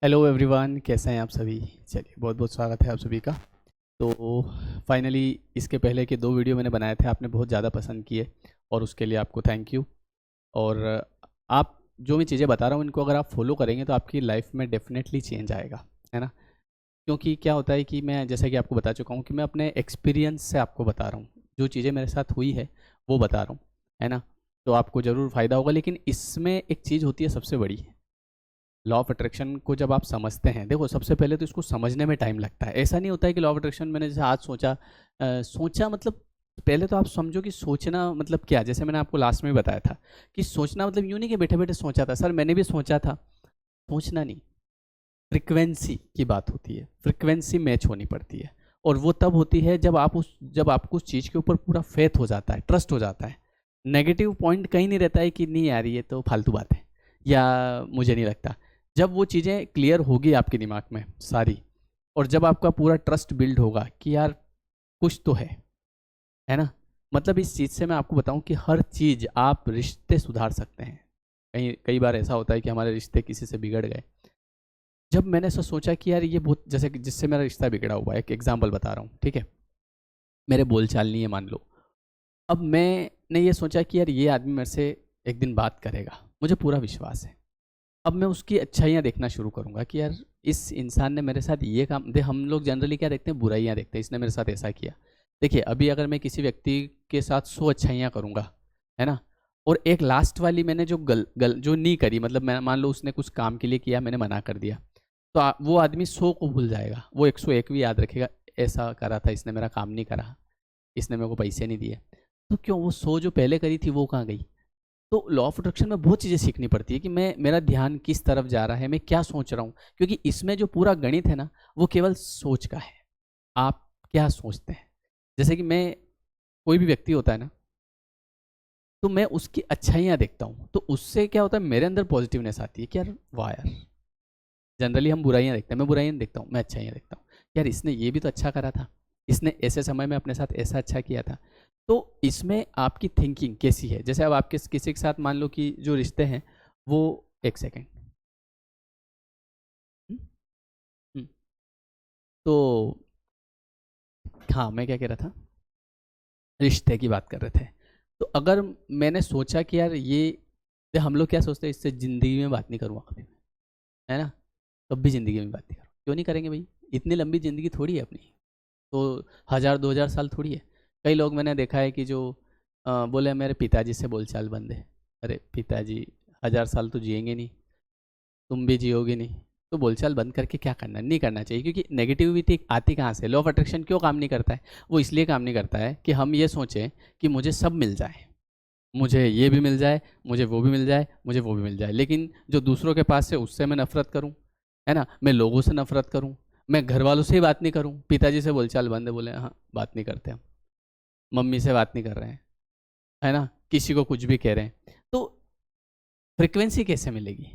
Hello everyone, कैसे हैं आप सभी। चलिए, बहुत बहुत स्वागत है आप सभी का। तो फाइनली इसके पहले के दो वीडियो मैंने बनाए थे, आपने बहुत ज़्यादा पसंद किए और उसके लिए आपको थैंक यू। और आप जो मैं चीज़ें बता रहा हूँ इनको अगर आप फॉलो करेंगे तो आपकी लाइफ में डेफिनेटली चेंज आएगा, है ना। क्योंकि क्या होता है कि मैं जैसा कि आपको बता चुका हूँ कि मैं अपने एक्सपीरियंस से आपको बता रहा हूँ, जो चीज़ें मेरे साथ हुई है वो बता रहा हूँ, है ना। तो आपको ज़रूर फ़ायदा होगा, लेकिन इसमें एक चीज़ होती है सबसे बड़ी। लॉ ऑफ अट्रैक्शन को जब आप समझते हैं, देखो सबसे पहले तो इसको समझने में टाइम लगता है। ऐसा नहीं होता है कि लॉ ऑफ अट्रैक्शन मैंने जैसे आज सोचा, सोचा मतलब पहले तो आप समझो कि सोचना मतलब क्या। जैसे मैंने आपको लास्ट में बताया था कि सोचना मतलब यूँ नहीं कि बैठे बैठे सोचा था। सर मैंने भी सोचा था, सोचना नहीं, फ्रिक्वेंसी की बात होती है। फ्रिक्वेंसी मैच होनी पड़ती है, और वो तब होती है जब आपको उस चीज़ के ऊपर पूरा फेथ हो जाता है, ट्रस्ट हो जाता है। नेगेटिव पॉइंट कहीं नहीं रहता है कि नहीं यार ये तो फालतू बात है, या मुझे नहीं लगता। जब वो चीज़ें क्लियर होगी आपके दिमाग में सारी, और जब आपका पूरा ट्रस्ट बिल्ड होगा कि यार कुछ तो है ना। मतलब इस चीज़ से मैं आपको बताऊं कि हर चीज़, आप रिश्ते सुधार सकते हैं। कई कई बार ऐसा होता है कि हमारे रिश्ते किसी से बिगड़ गए। जब मैंने ऐसा सोचा कि यार ये बहुत, जैसे कि जिससे मेरा रिश्ता बिगड़ा हुआ है, एक एग्जांपल बता रहा हूँ, ठीक है। मेरे बोलचाल नहीं है मान लो। अब मैंने ये सोचा कि यार ये आदमी मेरे से एक दिन बात करेगा, मुझे पूरा विश्वास है। अब मैं उसकी अच्छाइयाँ देखना शुरू करूँगा कि यार इस इंसान ने मेरे साथ ये काम दे। हम लोग जनरली क्या देखते हैं, बुराइयाँ देखते हैं, इसने मेरे साथ ऐसा किया। देखिए अभी अगर मैं किसी व्यक्ति के साथ 100 अच्छाइयाँ करूँगा, है ना, और एक लास्ट वाली मैंने जो गल गल जो नहीं करी, मतलब मैं मान लो उसने कुछ काम के लिए किया, मैंने मना कर दिया, तो वो आदमी 100 को भूल जाएगा, वो 101 भी याद रखेगा। ऐसा करा था इसने, मेरा काम नहीं करा, इसने मेरे को पैसे नहीं दिए। तो क्यों वो 100 जो पहले करी थी वो कहाँ गई। तो लॉ ऑफ अट्रैक्शन में बहुत चीज़ें सीखनी पड़ती है कि मैं, मेरा ध्यान किस तरफ जा रहा है, मैं क्या सोच रहा हूँ। क्योंकि इसमें जो पूरा गणित है ना, वो केवल सोच का है। आप क्या सोचते हैं। जैसे कि मैं, कोई भी व्यक्ति होता है ना, तो मैं उसकी अच्छाइयाँ देखता हूँ, तो उससे क्या होता है, मेरे अंदर पॉजिटिवनेस आती है कि यार वाह यार। जनरली हम बुराइयाँ देखते हैं, मैं बुराइयाँ नहीं देखता हूँ, मैं अच्छाइयाँ देखता हूँ। यार इसने ये भी तो अच्छा करा था, इसने ऐसे समय में अपने साथ ऐसा अच्छा किया था। तो इसमें आपकी थिंकिंग कैसी है। जैसे अब आपके किसी के साथ मान लो कि जो रिश्ते हैं वो, एक सेकेंड। हम्म, हम्म, तो हाँ, मैं क्या कह रहा था, रिश्ते की बात कर रहे थे। तो अगर मैंने सोचा कि यार ये हम लोग क्या सोचते हैं, इससे ज़िंदगी में बात नहीं करूँगा कभी, है ना। कभी ज़िंदगी में बात नहीं करूँ, क्यों नहीं करेंगे भाई, इतनी लंबी ज़िंदगी थोड़ी है अपनी। तो 1000 2000 साल थोड़ी है। कई लोग मैंने देखा है कि जो बोले मेरे पिताजी से बोलचाल बंद है। अरे पिताजी 1000 साल तो जिएंगे नहीं, तुम भी जियोगे नहीं, तो बोलचाल बंद करके क्या करना, नहीं करना चाहिए। क्योंकि नेगेटिविटी आती कहाँ से, लॉ ऑफ अट्रैक्शन क्यों काम नहीं करता है। वो इसलिए काम नहीं करता है कि हम ये सोचें कि मुझे सब मिल जाए, मुझे ये भी मिल जाए, मुझे वो भी मिल जाए, मुझे वो भी मिल जाए, लेकिन जो दूसरों के पास है उससे मैं नफरत करूं, है ना। मैं लोगों से नफरत करूं, मैं घर वालों से ही बात नहीं करूं। पिताजी से बोलचाल बंद है, बोले हाँ बात नहीं करते हम, मम्मी से बात नहीं कर रहे हैं, है ना, किसी को कुछ भी कह रहे हैं। तो फ्रिक्वेंसी कैसे मिलेगी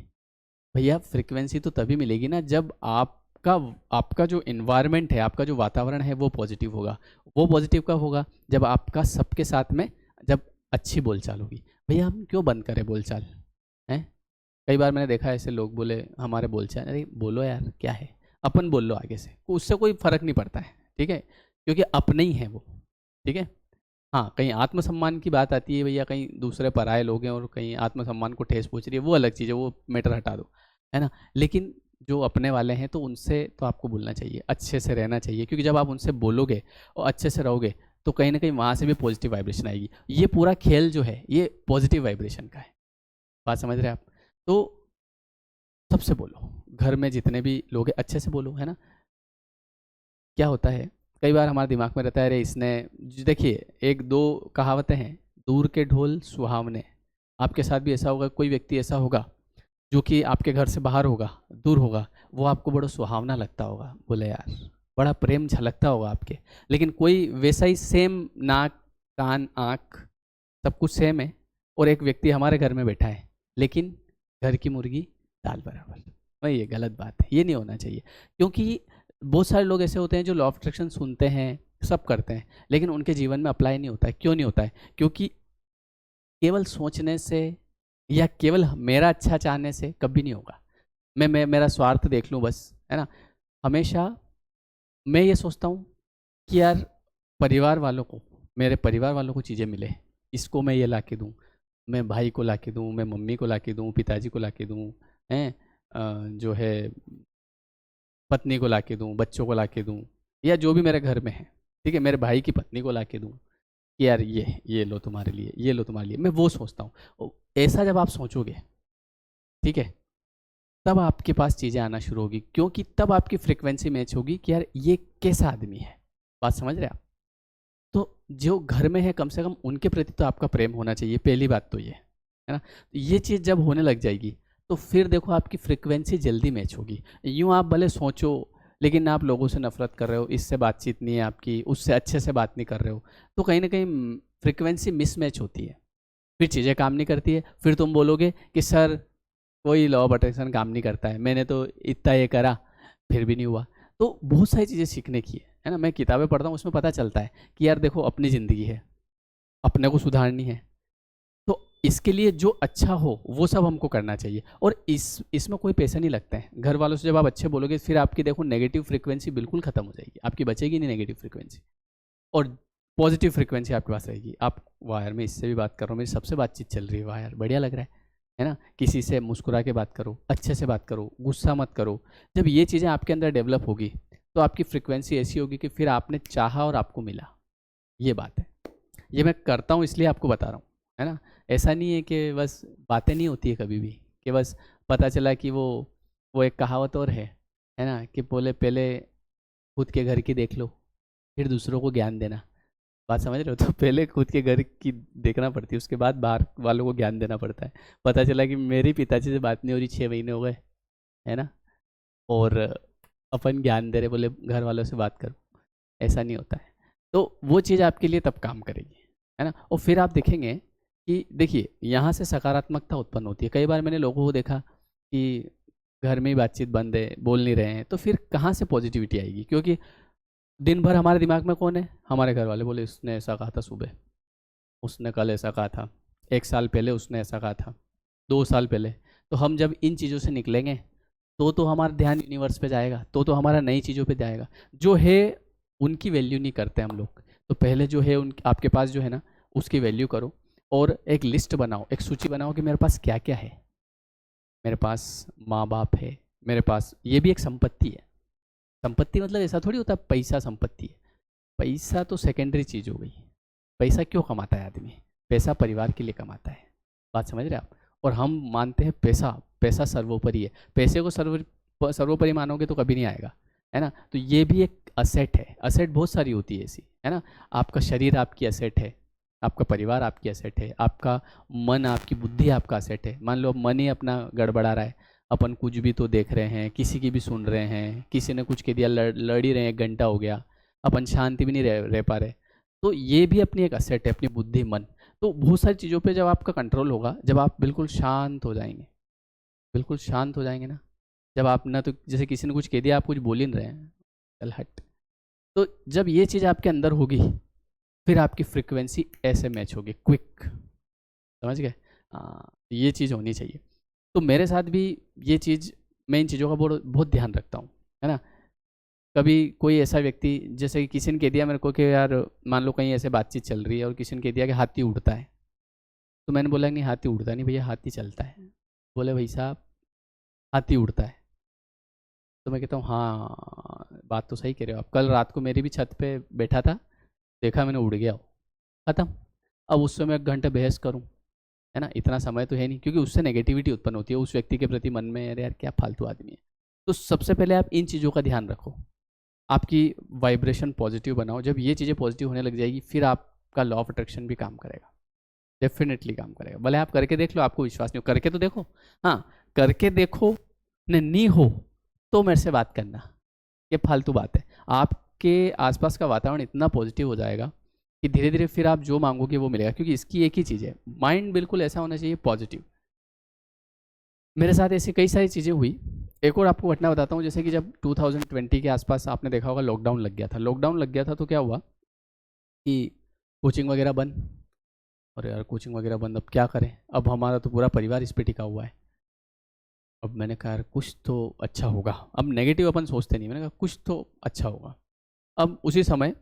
भैया। फ्रिक्वेंसी तो तभी मिलेगी ना जब आपका आपका जो इन्वायरमेंट है, आपका जो वातावरण है वो पॉजिटिव होगा। वो पॉजिटिव कब होगा, जब आपका सबके साथ में, जब अच्छी बोलचाल होगी। भैया हम क्यों बंद करें बोलचाल, हैं। कई बार मैंने देखा है ऐसे लोग बोले हमारे बोलचाल, अरे बोलो यार क्या है, अपन बोल लो आगे से, उससे कोई फर्क नहीं पड़ता है, ठीक है, क्योंकि अपने ही है वो, ठीक है। हाँ, कहीं आत्मसम्मान की बात आती है भैया, कहीं दूसरे पराये लोग हैं और कहीं आत्मसम्मान को ठेस पहुँच रही है, वो अलग चीज़ है, वो मैटर हटा दो, है ना। लेकिन जो अपने वाले हैं तो उनसे तो आपको बोलना चाहिए, अच्छे से रहना चाहिए। क्योंकि जब आप उनसे बोलोगे और अच्छे से रहोगे तो कहीं ना कहीं वहाँ से भी पॉजिटिव वाइब्रेशन आएगी। ये पूरा खेल जो है ये पॉजिटिव वाइब्रेशन का है। बात समझ रहे हैं आप। तो सबसे बोलो, घर में जितने भी लोग हैं अच्छे से बोलो, है ना। क्या होता है, कई बार हमारे दिमाग में रहता है अरे इसने, देखिए एक दो कहावतें हैं, दूर के ढोल सुहावने। आपके साथ भी ऐसा होगा, कोई व्यक्ति ऐसा होगा जो कि आपके घर से बाहर होगा, दूर होगा, वो आपको बड़ा सुहावना लगता होगा, बोले यार बड़ा प्रेम झलकता होगा आपके। लेकिन कोई वैसा ही सेम नाक कान आँख सब कुछ सेम है, और एक व्यक्ति हमारे घर में बैठा है, लेकिन घर की मुर्गी दाल बराबर। भाई ये गलत बात है, ये नहीं होना चाहिए। क्योंकि बहुत सारे लोग ऐसे होते हैं जो लॉ ऑफ अट्रैक्शन सुनते हैं, सब करते हैं, लेकिन उनके जीवन में अप्लाई नहीं होता है। क्यों नहीं होता है, क्योंकि केवल सोचने से या केवल मेरा अच्छा चाहने से कभी नहीं होगा। मैं मेरा स्वार्थ देख लूँ बस, है ना। हमेशा मैं ये सोचता हूँ कि यार परिवार वालों को, मेरे परिवार वालों को चीज़ें मिले, इसको मैं ये ला के दूँ, मैं भाई को ला के दूँ, मैं मम्मी को ला के दूँ, पिताजी को ला के दूँ, हैं जो है पत्नी को ला के दूँ, बच्चों को ला के दूँ, या जो भी मेरे घर में है, ठीक है, मेरे भाई की पत्नी को ला के दूँ कि यार ये लो तुम्हारे लिए, ये लो तुम्हारे लिए, मैं वो सोचता हूँ। ऐसा जब आप सोचोगे, ठीक है, तब आपके पास चीज़ें आना शुरू होगी, क्योंकि तब आपकी फ्रिक्वेंसी मैच होगी कि यार ये कैसा आदमी है। बात समझ रहे आप? तो जो घर में है कम से कम उनके प्रति तो आपका प्रेम होना चाहिए, पहली बात तो ये है ना। तो ये चीज़ जब होने लग जाएगी तो फिर देखो आपकी फ्रिक्वेंसी जल्दी मैच होगी। यूँ आप भले सोचो लेकिन आप लोगों से नफरत कर रहे हो, इससे बातचीत नहीं है आपकी, उससे अच्छे से बात नहीं कर रहे हो, तो कहीं ना कहीं फ्रिक्वेंसी मिसमैच होती है, फिर चीज़ें काम नहीं करती है। फिर तुम बोलोगे कि सर कोई लॉ ऑफ अट्रैक्शन काम नहीं करता है, मैंने तो इतना ये करा फिर भी नहीं हुआ। तो बहुत सारी चीज़ें सीखने की है ना। मैं किताबें पढ़ता हूँ, उसमें पता चलता है कि यार देखो अपनी ज़िंदगी है, अपने को सुधारनी है, तो इसके लिए जो अच्छा हो वो सब हमको करना चाहिए। और इसमें कोई पैसा नहीं लगता है। घर वालों से जब आप अच्छे बोलोगे फिर आपकी देखो नेगेटिव फ्रिक्वेंसी बिल्कुल ख़त्म हो जाएगी, आपकी बचेगी नहीं नेगेटिव फ्रिक्वेंसी, और पॉजिटिव फ्रिक्वेंसी आपके पास रहेगी। आप वाह यार मैं इससे भी बात कर रहा हूँ, मेरी सबसे बातचीत चल रही है, वाह यार बढ़िया लग रहा है ना। किसी से मुस्कुरा के बात करो, अच्छे से बात करो, गुस्सा मत करो। जब ये चीज़ें आपके अंदर डेवलप होगी तो आपकी फ्रिक्वेंसी ऐसी होगी कि फिर आपने चाहा और आपको मिला। ये बात है, ये मैं करता हूँ इसलिए आपको बता रहा हूँ, है ना। ऐसा नहीं है कि बस बातें नहीं होती है कभी भी, कि बस पता चला कि वो एक कहावत और है ना, कि बोले पहले खुद के घर की देख लो फिर दूसरों को ज्ञान देना। बात समझ रहे हो? तो पहले खुद के घर की देखना पड़ती है, उसके बाद बाहर वालों को ज्ञान देना पड़ता है। पता चला कि मेरे पिताजी से बात नहीं हो रही, 6 महीने हो गए, है ना, और अपन ज्ञान दे रहे, बोले घर वालों से बात करो। ऐसा नहीं होता है। तो वो चीज़ आपके लिए तब काम करेगी, है ना। और फिर आप देखेंगे कि देखिए यहाँ से सकारात्मकता उत्पन्न होती है। कई बार मैंने लोगों को देखा कि घर में ही बातचीत बंद है, बोल नहीं रहे हैं, तो फिर कहाँ से पॉजिटिविटी आएगी? क्योंकि दिन भर हमारे दिमाग में कौन है? हमारे घर वाले। बोले इसने ऐसा कहा था सुबह, उसने कल ऐसा कहा था, 1 साल पहले उसने ऐसा कहा था, 2 साल पहले। तो हम जब इन चीज़ों से निकलेंगे तो हमारा ध्यान यूनिवर्स पे जाएगा, तो हमारा नई चीज़ों पे जाएगा। जो है उनकी वैल्यू नहीं करते हम लोग। तो पहले जो है उन आपके पास जो है ना, उसकी वैल्यू करो, और एक लिस्ट बनाओ, एक सूची बनाओ कि मेरे पास क्या क्या है। मेरे पास माँ बाप है, मेरे पास ये भी एक संपत्ति है। संपत्ति मतलब ऐसा थोड़ी होता है पैसा संपत्ति है। पैसा तो सेकेंडरी चीज़ हो गई। पैसा क्यों कमाता है आदमी? पैसा परिवार के लिए कमाता है। बात समझ रहे आप? और हम मानते हैं पैसा, पैसा सर्वोपरि है। पैसे को सर्वोपरि मानोगे तो कभी नहीं आएगा, है ना। तो ये भी एक असेट है। असेट बहुत सारी होती है ऐसी, है ना। आपका शरीर आपकी असेट है, आपका परिवार आपकी असेट है, आपका मन आपकी बुद्धि आपका असेट है। मान लो अब मन ही अपना गड़बड़ा रहा है, अपन कुछ भी तो देख रहे हैं, किसी की भी सुन रहे हैं, किसी ने कुछ कह दिया, लड़ ही रहे हैं, 1 घंटा हो गया, अपन शांति भी नहीं रह पा रहे। तो ये भी अपनी एक असेट है, अपनी बुद्धि मन। तो बहुत सारी चीज़ों पे जब आपका कंट्रोल होगा, जब आप बिल्कुल शांत हो जाएंगे, बिल्कुल शांत हो जाएंगे ना, जब आप ना, तो जैसे किसी ने कुछ कह दिया आप कुछ बोल ही नहीं रहे हैं, चल हट। तो जब ये चीज़ आपके अंदर होगी फिर आपकी फ्रिक्वेंसी ऐसे मैच होगी, क्विक। समझ गए? हाँ, ये चीज़ होनी चाहिए। तो मेरे साथ भी ये चीज़, मैं इन चीज़ों का बहुत बहुत ध्यान रखता हूँ, है ना। कभी कोई ऐसा व्यक्ति, जैसे कि किसी ने कह दिया मेरे को कि यार मान लो कहीं ऐसे बातचीत चल रही है और किसी ने कह दिया कि हाथी उड़ता है, तो मैंने बोला नहीं हाथी उड़ता नहीं भैया, हाथी चलता है। बोले भाई साहब हाथी उड़ता है। तो मैं कहता हूँ हाँ बात तो सही कह रहे हो आप। कल रात को मेरी भी छत पे बैठा था, देखा मैंने उड़ गया वो, खत्म। अब उससे मैं 1 घंटे बहस करूँ, है ना, इतना समय तो है नहीं, क्योंकि उससे नेगेटिविटी उत्पन्न होती है उस व्यक्ति के प्रति मन में, अरे यार क्या फालतू आदमी है। तो सबसे पहले आप इन चीज़ों का ध्यान रखो, आपकी वाइब्रेशन पॉजिटिव बनाओ। जब ये चीज़ें पॉजिटिव होने लग जाएगी फिर आपका लॉ ऑफ अट्रैक्शन भी काम करेगा, डेफिनेटली काम करेगा। भले आप करके देख लो, आपको विश्वास नहीं हो, करके तो देखो। हाँ, करके देखो, नहीं हो तो मेरे से बात करना, ये फालतू बात है। आपके आसपास का वातावरण इतना पॉजिटिव हो जाएगा कि धीरे धीरे फिर आप जो मांगोगे वो मिलेगा, क्योंकि इसकी एक ही चीज़ है, माइंड बिल्कुल ऐसा होना चाहिए पॉजिटिव। मेरे साथ ऐसी कई सारी चीज़ें हुई। एक और आपको घटना बताता हूँ, जैसे कि जब 2020 के आसपास आपने देखा होगा लॉकडाउन लग गया था। लॉकडाउन लग गया था तो क्या हुआ कि कोचिंग वगैरह बंद। और यार कोचिंग वगैरह बंद, अब क्या करें? अब हमारा तो पूरा परिवार इस पे टिका हुआ है। अब मैंने कहा यार कुछ तो अच्छा होगा, अब नेगेटिव अपन सोचते नहीं, मैंने कहा कुछ तो अच्छा होगा। अब उसी समय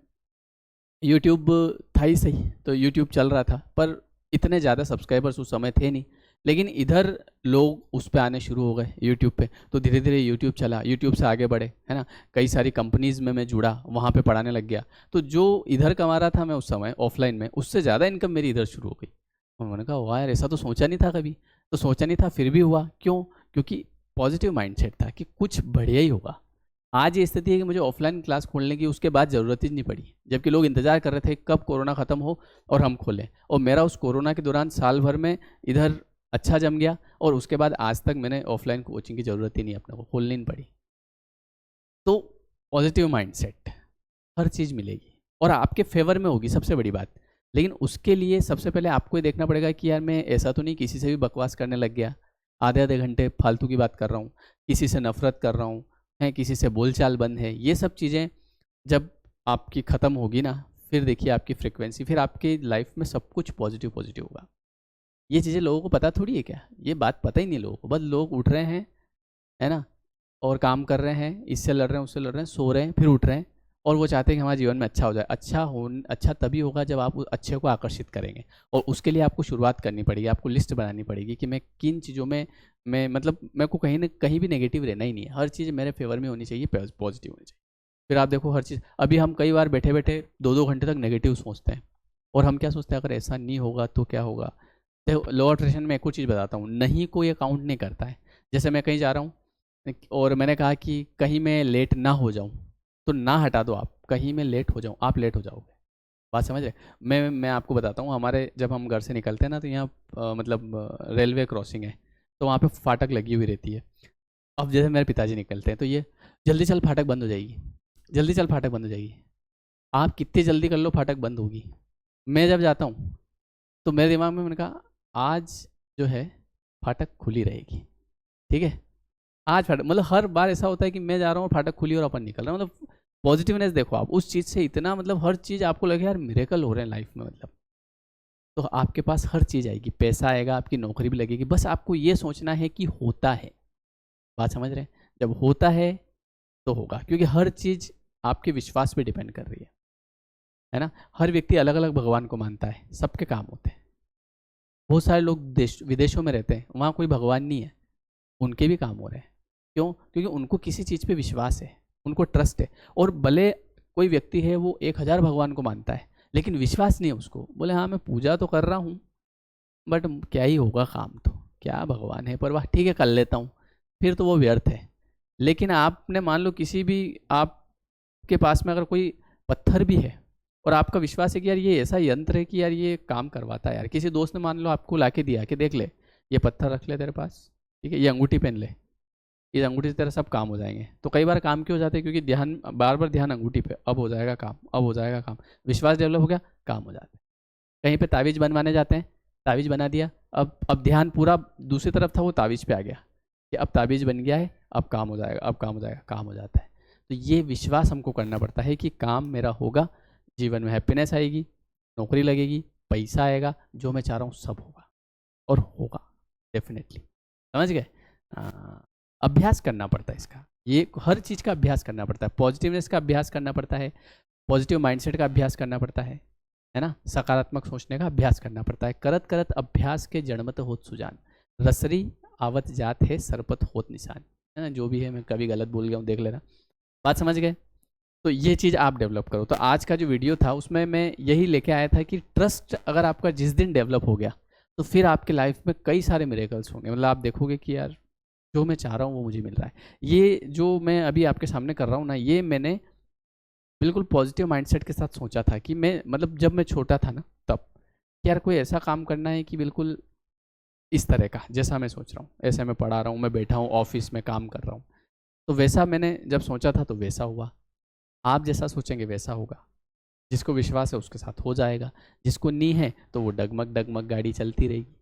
यूट्यूब था ही सही, तो यूट्यूब चल रहा था, पर इतने ज़्यादा सब्सक्राइबर्स उस समय थे नहीं, लेकिन इधर लोग उस पे आने शुरू हो गए यूट्यूब पे, तो धीरे धीरे यूट्यूब चला, यूट्यूब से आगे बढ़े, है ना। कई सारी कंपनीज़ में मैं जुड़ा, वहाँ पे पढ़ाने लग गया, तो जो इधर कमा रहा था मैं उस समय ऑफलाइन में, उससे ज़्यादा इनकम मेरी इधर शुरू हो गई। और मैंने कहा वाह यार, ऐसा तो सोचा नहीं था कभी, तो सोचा नहीं था फिर भी हुआ। क्यों? क्योंकि पॉजिटिव माइंडसेट था कि कुछ बढ़िया ही होगा। आज ये स्थिति है कि मुझे ऑफलाइन क्लास खोलने की उसके बाद ज़रूरत ही नहीं पड़ी, जबकि लोग इंतजार कर रहे थे कब कोरोना ख़त्म हो और हम खोलें, और मेरा उस कोरोना के दौरान साल भर में इधर अच्छा जम गया, और उसके बाद आज तक मैंने ऑफलाइन कोचिंग की ज़रूरत ही नहीं अपने को खोलनी नहीं पड़ी। तो पॉजिटिव माइंडसेट, हर चीज़ मिलेगी और आपके फेवर में होगी, सबसे बड़ी बात। लेकिन उसके लिए सबसे पहले आपको ये देखना पड़ेगा कि यार मैं ऐसा तो नहीं किसी से भी बकवास करने लग गया, आधे आधे घंटे फालतू की बात कर रहा हूँ, किसी से नफरत कर रहा हूँ, है किसी से बोलचाल बंद है। ये सब चीज़ें जब आपकी ख़त्म होगी ना, फिर देखिए आपकी फ्रिक्वेंसी, फिर आपकी लाइफ में सब कुछ पॉजिटिव पॉजिटिव होगा। ये चीज़ें लोगों को पता थोड़ी है क्या, ये बात पता ही नहीं लोगों को, बस लोग उठ रहे हैं, है ना, और काम कर रहे हैं, इससे लड़ रहे हैं, उससे लड़ रहे हैं, सो रहे हैं, फिर उठ रहे हैं, और वो चाहते हैं कि हमारे जीवन में अच्छा हो जाए। अच्छा तभी होगा जब आप उस अच्छे को आकर्षित करेंगे, और उसके लिए आपको शुरुआत करनी पड़ेगी, आपको लिस्ट बनानी पड़ेगी कि मैं किन चीज़ों में मैं मतलब मेरे को कहीं ना कहीं भी नेगेटिव रहना ही नहीं है, हर चीज़ मेरे फेवर में होनी चाहिए, पॉजिटिव होनी चाहिए। फिर आप देखो हर चीज़, अभी हम कई बार बैठे बैठे 2-2 घंटे तक नेगेटिव सोचते हैं, और हम क्या सोचते हैं अगर ऐसा नहीं होगा तो क्या होगा। देखो लॉ ऑफ अट्रैक्शन में एक और चीज़ बताता हूँ, नहीं को ये काउंट नहीं करता है। जैसे मैं कहीं जा रहा हूँ और मैंने कहा कि कहीं मैं लेट ना हो जाऊँ, तो ना हटा दो आप, कहीं मैं लेट हो जाऊँ, आप लेट हो जाओगे। बात समझ रहे? मैं आपको बताता हूँ, हमारे जब हम घर से निकलते हैं ना, तो यहाँ रेलवे क्रॉसिंग है, तो वहाँ पे फाटक लगी हुई रहती है। अब जैसे मेरे पिताजी निकलते हैं तो ये जल्दी चल फाटक बंद हो जाएगी, जल्दी चल फाटक बंद हो जाएगी। आप कितनी जल्दी कर लो फाटक बंद होगी। मैं जब जाता हूँ तो मेरे दिमाग में मैंने कहा आज जो है फाटक खुली रहेगी, ठीक है। आज फाटक मतलब हर बार ऐसा होता है कि मैं जा रहा हूँ फाटक खुली और अपन निकल रहा हूँ, मतलब पॉजिटिवनेस देखो आप उस चीज़ से इतना, मतलब हर चीज़ आपको लगे यार मिरेकल हो रहे हैं लाइफ में, मतलब तो आपके पास हर चीज़ आएगी, पैसा आएगा, आपकी नौकरी भी लगेगी, बस आपको ये सोचना है कि होता है। बात समझ रहे हैं? जब होता है तो होगा, क्योंकि हर चीज़ आपके विश्वास पे डिपेंड कर रही है ना। हर व्यक्ति अलग अलग भगवान को मानता है, सबके काम होते हैं। बहुत सारे लोग देश विदेशों में रहते हैं, वहाँ कोई भगवान नहीं है, उनके भी काम हो रहे हैं। क्यों? क्योंकि उनको किसी चीज़ पे विश्वास है, उनको ट्रस्ट है। और भले कोई व्यक्ति है वो 1000 भगवान को मानता है, लेकिन विश्वास नहीं है उसको, बोले हाँ मैं पूजा तो कर रहा हूँ, बट क्या ही होगा काम, तो क्या भगवान है परवाह, ठीक है कर लेता हूँ, फिर तो वो व्यर्थ है। लेकिन आपने मान लो किसी भी आपके पास में अगर कोई पत्थर भी है और आपका विश्वास है कि यार ये ऐसा यंत्र है कि यार ये काम करवाता है, यार किसी दोस्त ने मान लो आपको ला के दिया कि देख ले ये पत्थर रख ले तेरे पास, ठीक है, ये अंगूठी पहन ले, इस अंगूठी से तेरा सब काम हो जाएंगे। तो कई बार काम क्यों हो जाते हैं? क्योंकि ध्यान बार बार ध्यान अंगूठी पे, अब हो जाएगा काम, अब हो जाएगा काम, विश्वास डेवलप हो गया, काम हो जाता है। कहीं पे तावीज़ बनवाने जाते हैं, तावीज़ बना दिया, अब ध्यान पूरा दूसरी तरफ था, वो तावीज़ पे आ गया कि अब तावीज़ बन गया है, अब काम हो जाएगा, अब काम हो जाएगा, काम हो जाता है। तो ये विश्वास हमको करना पड़ता है कि काम मेरा होगा, जीवन में हैप्पीनेस आएगी, नौकरी लगेगी, पैसा आएगा, जो मैं चाह रहा हूँ सब होगा, और होगा डेफिनेटली। समझ गए? अभ्यास करना पड़ता है इसका, ये हर चीज़ का अभ्यास करना पड़ता है, पॉजिटिवनेस का अभ्यास करना पड़ता है, पॉजिटिव माइंडसेट का अभ्यास करना पड़ता है ना, सकारात्मक सोचने का अभ्यास करना पड़ता है। करत करत अभ्यास के जड़मत होत सुजान, रसरी आवत जात है सरपत होत निशान, है ना, जो भी है, मैं कभी गलत बोल गया हूँ देख लेना। बात समझ गए? तो ये चीज़ आप डेवलप करो। तो आज का जो वीडियो था उसमें मैं यही लेके आया था कि ट्रस्ट अगर आपका जिस दिन डेवलप हो गया तो फिर आपके लाइफ में कई सारे मिरेकल्स होंगे, मतलब आप देखोगे कि यार जो मैं चाह रहा हूँ वो मुझे मिल रहा है। ये जो मैं अभी आपके सामने कर रहा हूँ ना, ये मैंने बिल्कुल पॉजिटिव माइंडसेट के साथ सोचा था कि मैं मतलब जब मैं छोटा था ना तब कि यार कोई ऐसा काम करना है कि बिल्कुल इस तरह का जैसा मैं सोच रहा हूँ, ऐसे मैं पढ़ा रहा हूँ, मैं बैठा हूँ ऑफिस में काम कर रहा हूँ, तो वैसा मैंने जब सोचा था तो वैसा हुआ। आप जैसा सोचेंगे वैसा होगा, जिसको विश्वास है उसके साथ हो जाएगा, जिसको नहीं है तो वो डगमग डगमग गाड़ी चलती रहेगी।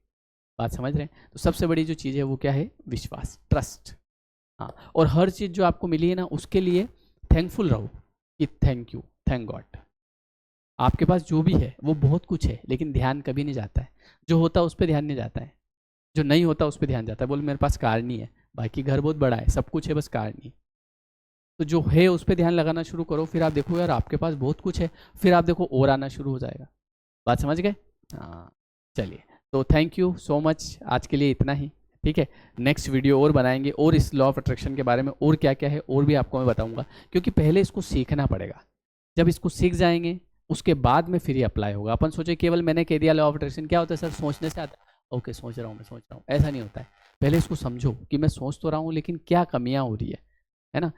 बात समझ रहे हैं? तो सबसे बड़ी जो चीज़ है वो क्या है? विश्वास, ट्रस्ट। हाँ, और हर चीज़ जो आपको मिली है ना उसके लिए थैंकफुल रहो कि थैंक यू, थैंक गॉड। आपके पास जो भी है वो बहुत कुछ है, लेकिन ध्यान कभी नहीं जाता है, जो होता है उस पर ध्यान नहीं जाता है, जो नहीं होता उस पर ध्यान जाता है। बोले मेरे पास कार नहीं है, बाकी घर बहुत बड़ा है, सब कुछ है, बस कार नहीं। तो जो है उस पर ध्यान लगाना शुरू करो, फिर आप देखो यार आपके पास बहुत कुछ है, फिर आप देखो और आना शुरू हो जाएगा। बात समझ गए? हाँ, चलिए, तो थैंक यू सो मच, आज के लिए इतना ही। ठीक है, नेक्स्ट वीडियो और बनाएंगे और इस लॉ ऑफ अट्रैक्शन के बारे में और क्या क्या है और भी आपको मैं बताऊंगा, क्योंकि पहले इसको सीखना पड़ेगा। जब इसको सीख जाएंगे उसके बाद में फिर ये अप्लाई होगा। अपन सोचे केवल मैंने कह दिया लॉ ऑफ अट्रैक्शन, क्या होता है सर? सोचने से आता है। ओके, सोच रहा हूँ मैं, सोच रहा हूँ, ऐसा नहीं होता है। पहले इसको समझो कि मैं सोच तो रहा हूँ लेकिन क्या कमियाँ हो रही है ना?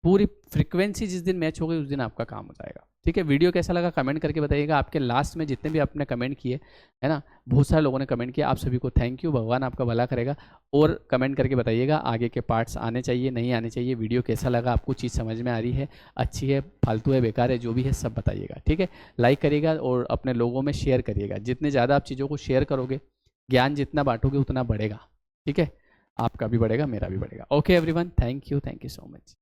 पूरी फ्रीक्वेंसी जिस दिन मैच हो गई उस दिन आपका काम हो जाएगा। ठीक है, वीडियो कैसा लगा कमेंट करके बताइएगा। आपके लास्ट में जितने भी आपने कमेंट किए है ना, बहुत सारे लोगों ने कमेंट किया, आप सभी को थैंक यू, भगवान आपका भला करेगा। और कमेंट करके बताइएगा आगे के पार्ट्स आने चाहिए नहीं आने चाहिए, वीडियो कैसा लगा, आपको चीज़ समझ में आ रही है, अच्छी है, फालतू है, बेकार है, जो भी है सब बताइएगा। ठीक है, लाइक करिएगा और अपने लोगों में शेयर करिएगा। जितने ज़्यादा आप चीज़ों को शेयर करोगे, ज्ञान जितना बांटोगे उतना बढ़ेगा। ठीक है, आपका भी बढ़ेगा, मेरा भी बढ़ेगा। Okay everyone, thank you so much.